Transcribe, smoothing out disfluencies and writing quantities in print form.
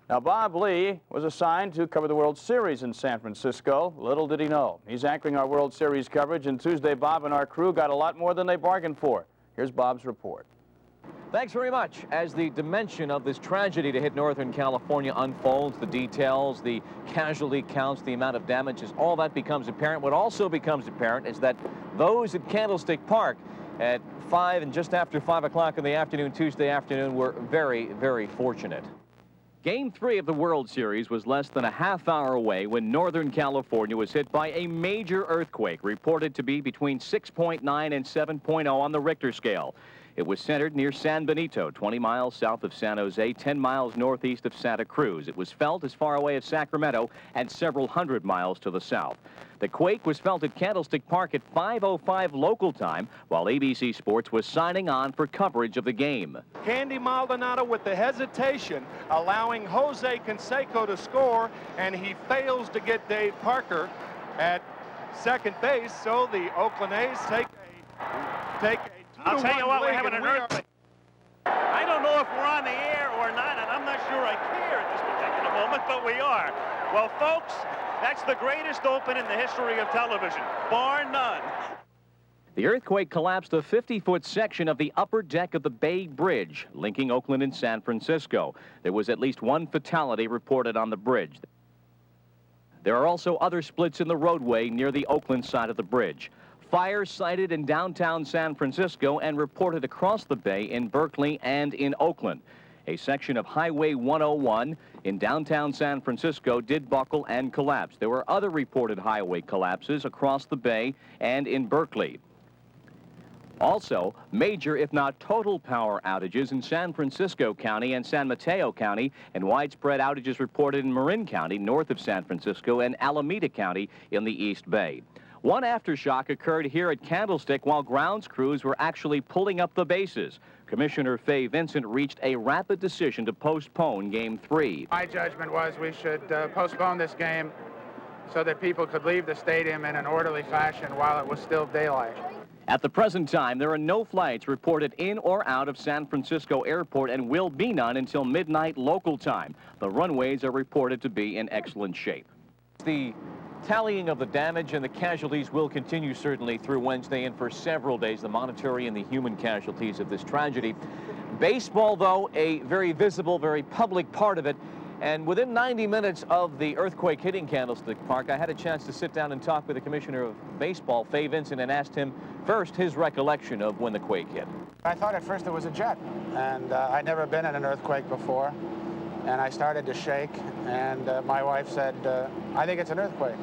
Now, Bob Lee was assigned to cover the World Series in San Francisco. Little did he know. He's anchoring our World Series coverage, and Tuesday, Bob and our crew got a lot more than they bargained for. Here's Bob's report. Thanks very much. As the dimension of this tragedy to hit Northern California unfolds, the details, the casualty counts, the amount of damages, all that becomes apparent. What also becomes apparent is that those at Candlestick Park at 5 and just after 5 o'clock in the afternoon, Tuesday afternoon, were very, very fortunate. Game 3 of the World Series was less than a half hour away when Northern California was hit by a major earthquake, reported to be between 6.9 and 7.0 on the Richter scale. It was centered near San Benito, 20 miles south of San Jose, 10 miles northeast of Santa Cruz. It was felt as far away as Sacramento and several hundred miles to the south. The quake was felt at Candlestick Park at 5:05 local time, while ABC Sports was signing on for coverage of the game. Candy Maldonado with the hesitation, allowing Jose Canseco to score, and he fails to get Dave Parker at second base, so the Oakland A's take a I'll tell you what, we're having an earthquake. I don't know if we're on the air or not, and I'm not sure I care at this particular moment, but we are. Well, folks, that's the greatest open in the history of television, bar none. The earthquake collapsed a 50-foot section of the upper deck of the Bay Bridge, linking Oakland and San Francisco. There was at least one fatality reported on the bridge. There are also other splits in the roadway near the Oakland side of the bridge. Fires sighted in downtown San Francisco and reported across the bay in Berkeley and in Oakland. A section of Highway 101 in downtown San Francisco did buckle and collapse. There were other reported highway collapses across the bay and in Berkeley. Also, major, if not total, power outages in San Francisco County and San Mateo County, and widespread outages reported in Marin County, north of San Francisco, and Alameda County in the East Bay. One aftershock occurred here at Candlestick while grounds crews were actually pulling up the bases. Commissioner Fay Vincent reached a rapid decision to postpone Game 3. My judgment was we should postpone this game so that people could leave the stadium in an orderly fashion while it was still daylight. At the present time, there are no flights reported in or out of San Francisco Airport and will be none until midnight local time. The runways are reported to be in excellent shape. The tallying of the damage and the casualties will continue certainly through Wednesday and for several days, the monetary and the human casualties of this tragedy. Baseball, though, a very visible, very public part of it. And within 90 minutes of the earthquake hitting Candlestick Park, I had a chance to sit down and talk with the Commissioner of Baseball, Fay Vincent, and asked him first his recollection of when the quake hit. I thought at first it was a jet, and I'd never been in an earthquake before. And I started to shake, and my wife said, I think it's an earthquake.